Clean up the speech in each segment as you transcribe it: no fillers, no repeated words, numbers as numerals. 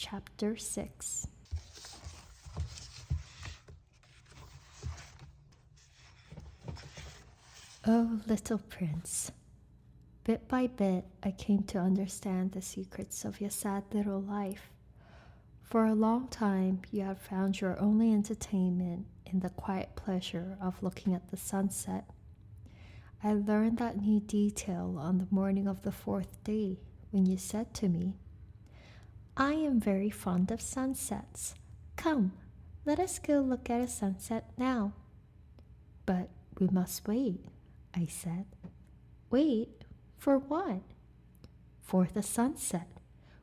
Chapter 6. Oh, little prince. Bit by bit, I came to understand the secrets of your sad little life. For a long time, you have found your only entertainment in the quiet pleasure of looking at the sunset. I learned that new detail on the morning of the fourth day when you said to me, "I am very fond of sunsets. Come, let us go look at a sunset now." "But we must wait," I said. "Wait? For what?" "For the sunset.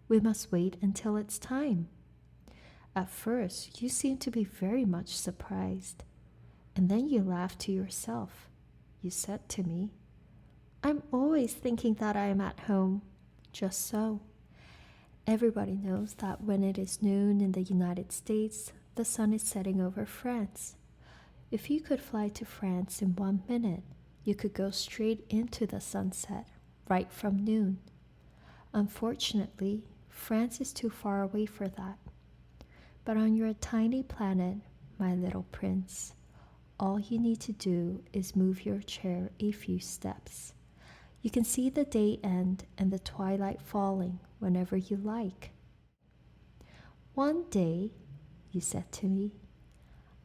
We must wait until it's time." At first, you seemed to be very much surprised, and then you laughed to yourself. You said to me, "I'm always thinking that I am at home." Just so. Everybody knows that when it is noon in the United States, the sun is setting over France. If you could fly to France in 1 minute, you could go straight into the sunset, right from noon. Unfortunately, France is too far away for that. But on your tiny planet, my little prince, all you need to do is move your chair a few steps. You can see the day end and the twilight falling whenever you like. "One day," you said to me,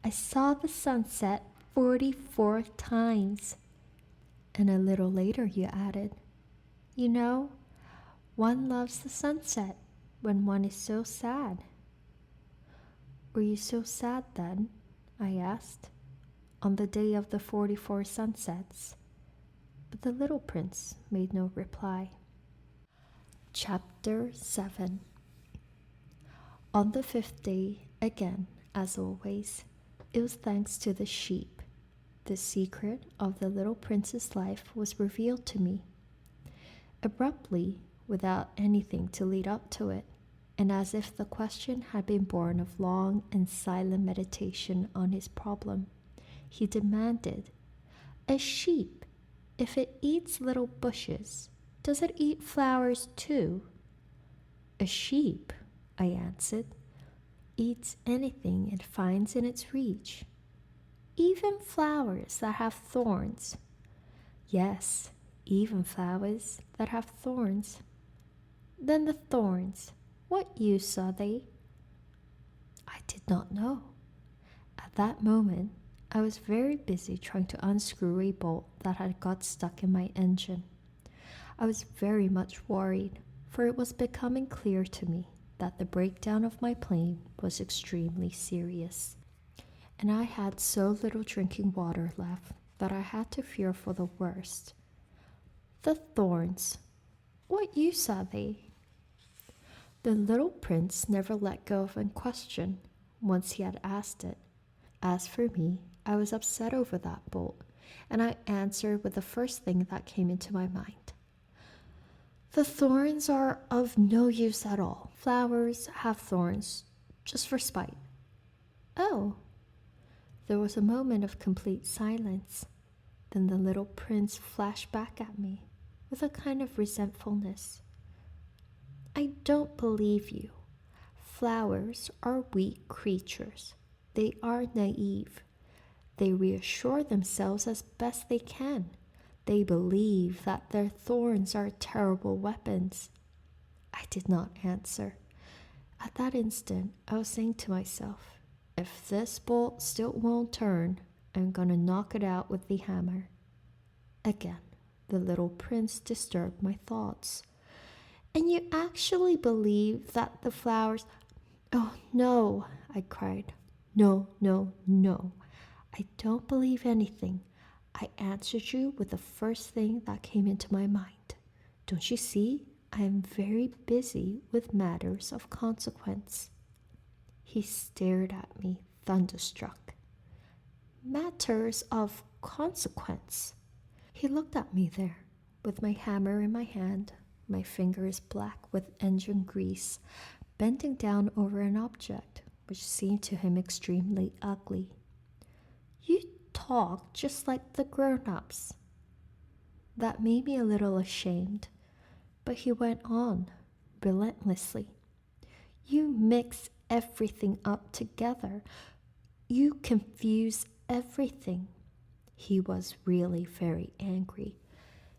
"I saw the sunset 44 times. And a little later you added, "You know, one loves the sunset when one is so sad." "Were you so sad then?" I asked, "on the day of the 44 sunsets?" But the little prince made no reply. Chapter 7. On the fifth day, again, as always, it was thanks to the sheep. The secret of the little prince's life was revealed to me. Abruptly, without anything to lead up to it, and as if the question had been born of long and silent meditation on his problem, he demanded, "A sheep, if it eats little bushes, does it eat flowers too?" "A sheep," I answered, "eats anything it finds in its reach." "Even flowers that have thorns?" "Yes, even flowers that have thorns." "Then the thorns, what use are they?" I did not know. At that moment, I was very busy trying to unscrew a bolt that had got stuck in my engine. I was very much worried, for it was becoming clear to me that the breakdown of my plane was extremely serious. And I had so little drinking water left that I had to fear for the worst. "The thorns, what use are they?" The little prince never let go of a question once he had asked it. As for me, I was upset over that bolt, and I answered with the first thing that came into my mind. "The thorns are of no use at all. Flowers have thorns just for spite." "Oh." There was a moment of complete silence. Then the little prince flashed back at me with a kind of resentfulness. "I don't believe you. Flowers are weak creatures. They are naive. They reassure themselves as best they can. They believe that their thorns are terrible weapons." I did not answer. At that instant, I was saying to myself, if this bolt still won't turn, I'm gonna knock it out with the hammer. Again, the little prince disturbed my thoughts. "And you actually believe that the flowers—" "Oh, no," I cried. "No, no, no. I don't believe anything. I answered you with the first thing that came into my mind. Don't you see? I am very busy with matters of consequence." He stared at me, thunderstruck. "Matters of consequence?" He looked at me there, with my hammer in my hand, my fingers black with engine grease, bending down over an object which seemed to him extremely ugly. "You talk just like the grown-ups." That made me a little ashamed, but he went on, relentlessly. You mix everything up together. You confuse everything." He was really very angry.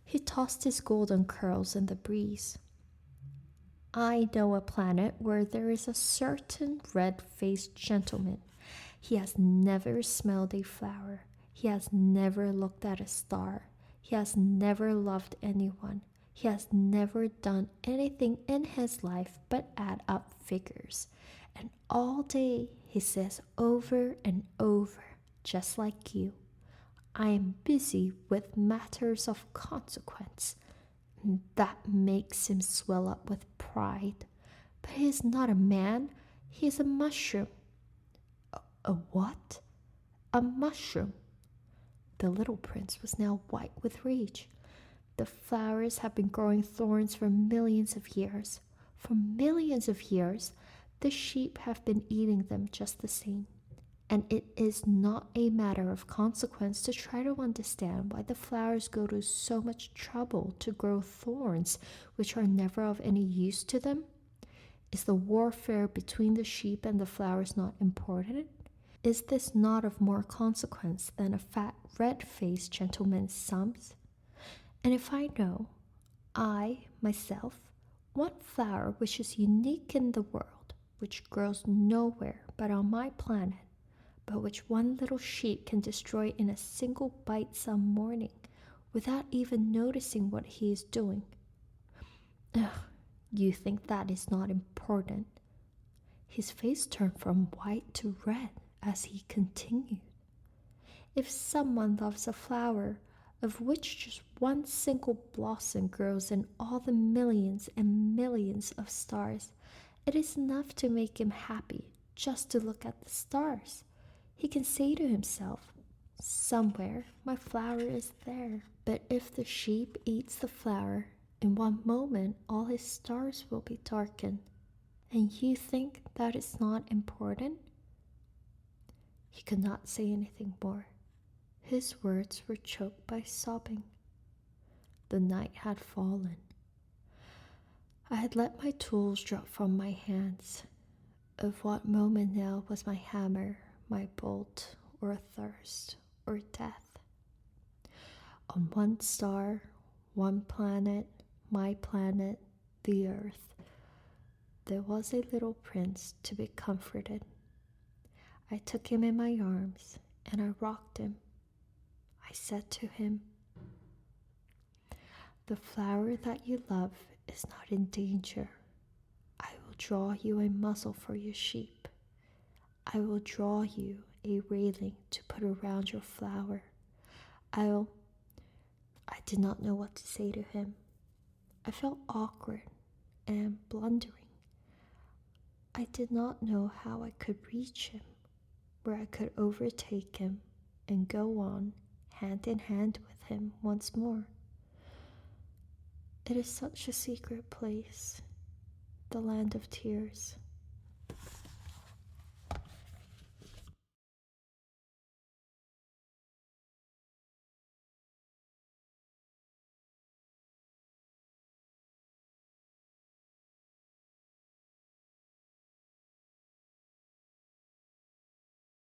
He tossed his golden curls in the breeze. "I know a planet where there is a certain red-faced gentleman. He has never smelled a flower. He has never looked at a star. He has never loved anyone. He has never done anything in his life but add up figures. And all day he says over and over, just like you, 'I am busy with matters of consequence.' And that makes him swell up with pride. But he is not a man, he is a mushroom." "A what?" "A mushroom." The little prince was now white with rage. "The flowers have been growing thorns for millions of years. For millions of years, the sheep have been eating them just the same. And it is not a matter of consequence to try to understand why the flowers go to so much trouble to grow thorns which are never of any use to them. Is the warfare between the sheep and the flowers not important? Is this not of more consequence than a fat red-faced gentleman's sums? And if I know, I, myself, one flower which is unique in the world, which grows nowhere but on my planet, but which one little sheep can destroy in a single bite some morning, without even noticing what he is doing. Ugh, you think that is not important?" His face turned from white to red as he continued. "If someone loves a flower, of which just one single blossom grows in all the millions and millions of stars, it is enough to make him happy just to look at the stars. He can say to himself, 'Somewhere my flower is there.' But if the sheep eats the flower, in one moment all his stars will be darkened. And you think that is not important?" He could not say anything more. His words were choked by sobbing. The night had fallen. I had let my tools drop from my hands. Of what moment now was my hammer, my bolt, or thirst, or death? On one star, one planet, my planet, the earth, there was a little prince to be comforted. I took him in my arms and I rocked him. I said to him, "The flower that you love is not in danger. I will draw you a muzzle for your sheep. I will draw you a railing to put around your flower. I did not know what to say to him. I felt awkward and blundering. I did not know how I could reach him, where I could overtake him and go on hand in hand with him once more. It is such a secret place, the land of tears.